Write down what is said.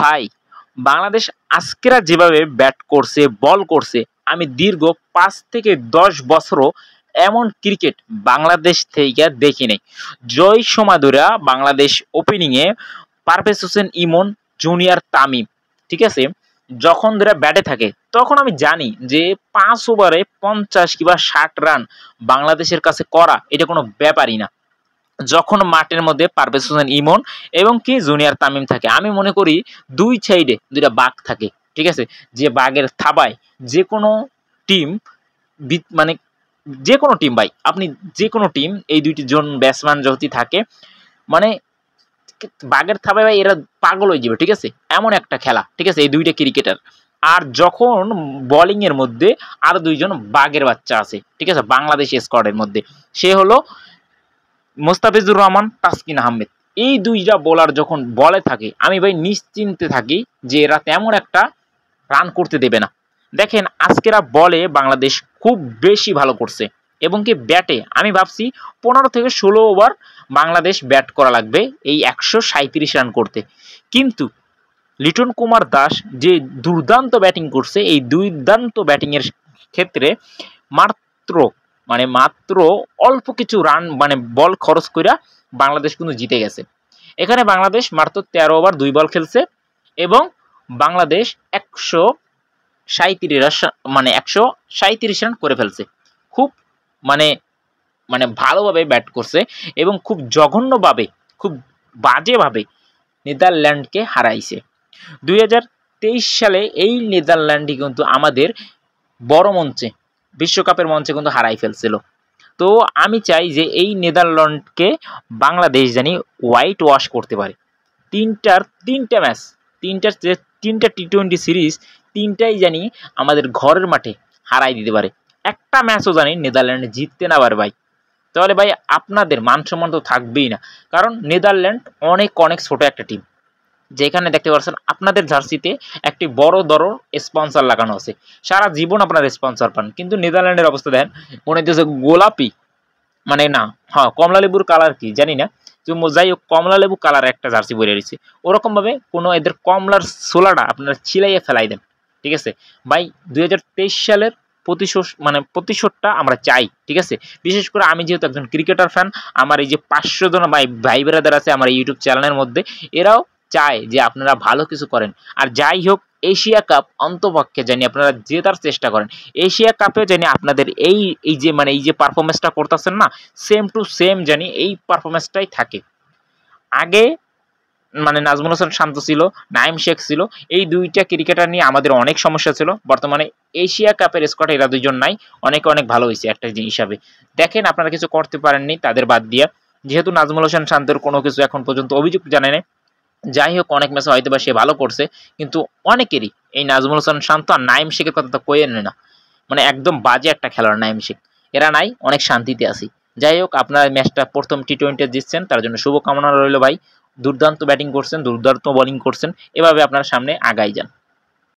ভাই, বাংলাদেশ আজকেরা যেভাবে ব্যাট করছে, বল করছে, আমি দীর্ঘ ৫ থেকে ১০ বছরও এমন ক্রিকেট বাংলাদেশ থেকে দেখি নাই। জয় সমাদুরা বাংলাদেশ ওপেনিংয়ে পারভেজ হোসেন ইমন, জুনিয়র তামিম, ঠিক আছে? যখন ধরে ব্যাটে থাকে তখন আমি জানি যে ৫ ওভারে ৫০ কিংবা ৬০ রান বাংলাদেশের কাছে করা এটা কোনো ব্যাপারই না। যখন মাঠের মধ্যে পারভেজ হোসেন ইমন এবং কি জুনিয়র তামিম থাকে, আমি মনে করি দুই সাইডে দুইটা বাঘ থাকে, ঠিক আছে? যে বাঘের থাবায় যে কোনো টিম মানে যে কোনো টিম ভাই, আপনি যে কোনো টিম এই দুইটি জন ব্যাটসম্যান যদি থাকে, মানে বাঘের থাবায় ভাই এরা পাগল হয়ে যাবে, ঠিক আছে? এমন একটা খেলা, ঠিক আছে? এই দুইটা ক্রিকেটার। আর যখন বোলিং এর মধ্যে আরো দুইজন বাঘের বাচ্চা আছে, ঠিক আছে, বাংলাদেশ স্কোয়াডের মধ্যে, সে হলো মোস্তাফিজুর রহমান, তাসকিন আহমেদ। এই দুইটা বোলার যখন বলে থাকে, আমি ভাই নিশ্চিন্তে থাকি যে এরা তেমন একটা রান করতে দেবে না। দেখেন আজকেরা বলে বাংলাদেশ খুব বেশি ভালো করছে এবং কি ব্যাটে আমি ভাবছি ১৫ থেকে ১৬ ওভার বাংলাদেশ ব্যাট করা লাগবে এই ১৩৭ রান করতে। কিন্তু লিটন কুমার দাস যে দুর্দান্ত ব্যাটিং করছে, এই দুর্দান্ত ব্যাটিংয়ের ক্ষেত্রে মাত্র মাত্র অল্প কিছু রান বল খরচ কইরা বাংলাদেশ কিন্তু জিতে গেছে। এখানে বাংলাদেশ মাত্র ১৩ ওভার ২ বল খেলছে এবং বাংলাদেশ ১৩৭ রান করে ফেলছে। খুব ভালোভাবে ব্যাট করছে এবং খুব জঘন্যভাবে, খুব বাজেভাবে নেদারল্যান্ডকে হারাইছে। ২০২৩ সালে এই নেদারল্যান্ডই কিন্তু আমাদের বড় মঞ্চে, বিশ্বকাপের মঞ্চে কিন্তু হারাই ফেলছিল। তো আমি চাই যে এই নেদারল্যান্ডকে বাংলাদেশ জানি হোয়াইট ওয়াশ করতে পারে। তিনটা টি-20 সিরিজ তিনটাই জানি আমাদের ঘরের মাঠে হারাই দিতে পারে। একটা ম্যাচও জানি নেদারল্যান্ড জিততে না পারে ভাই। তাহলে ভাই আপনাদের মান সম্মান তো থাকবেই না, কারণ নেদারল্যান্ড অনেক ছোট একটা টিম। যেখানে দেখতে পাচ্ছেন আপনাদের জার্সিতে একটি বড় স্পন্সর লাগানো আছে, সারা জীবন আপনারা স্পন্সর পান। কিন্তু নেদারল্যান্ডের অবস্থা দেখেন, মনে হচ্ছে গোলাপি, কমলা লেবুর কালার কি জানি না, যাই হোক কমলা লেবু কালার একটা জার্সি পরে রয়েছে। ওরকম ভাবে কোনো এদের কমলার ছোলাটা আপনারা ছিলাইয়ে ফেলাই দেন, ঠিক আছে ভাই? ২০২৩ সালের প্রতিশোধটা আমরা চাই, ঠিক আছে? বিশেষ করে আমি যেহেতু একজন ক্রিকেটার ফ্যান, আমার এই যে ৫০০ জন ভাই ব্রাদার আছে আমার ইউটিউব চ্যানেলের মধ্যে, এরাও চায় যে আপনারা ভালো কিছু করেন। আর যাই হোক, এশিয়া কাপ অন্তপক্ষে জানি আপনারা জেতার চেষ্টা করেন। এশিয়া কাপে জানি আপনাদের এই যে পারফরমেন্সটা করতেছেন না, সেম টু সেম জানি এই পারফরমেন্সটাই থাকে। আগে নাজমুল হাসান শান্ত ছিল, নাইম শেখ ছিল, এই দুইটা ক্রিকেটার নিয়ে আমাদের অনেক সমস্যা ছিল। বর্তমানে এশিয়া কাপের স্কোয়াডে এরা দুইজন নাই, অনেক ভালো হয়েছে একটা হিসাবে। দেখেন আপনারা কিছু করতে পারেননি তাদের বাদ দিয়ে, যেহেতু নাজমুল হাসান শান্তর কোনো কিছু এখন পর্যন্ত অভিযোগ জানায় নাই। যাই হোক, অনেক ম্যাচে হয়তো বা সে ভালো করছে, কিন্তু অনেকেরই এই নাজমুল হাসান শান্ত আর নাইম শেখের কথা তো কইয়ে নেয় না, একদম বাজে একটা খেলোয়াড় নাইম শেখ। এরা নাই, অনেক শান্তিতে আছি। যাই হোক, আপনার ম্যাচটা প্রথম টি-20 জিতছেন, তার জন্য শুভকামনা রইল ভাই। দুর্দান্ত ব্যাটিং করছেন, দুর্দান্ত বোলিং করছেন, এভাবে আপনার সামনে আগাই যান।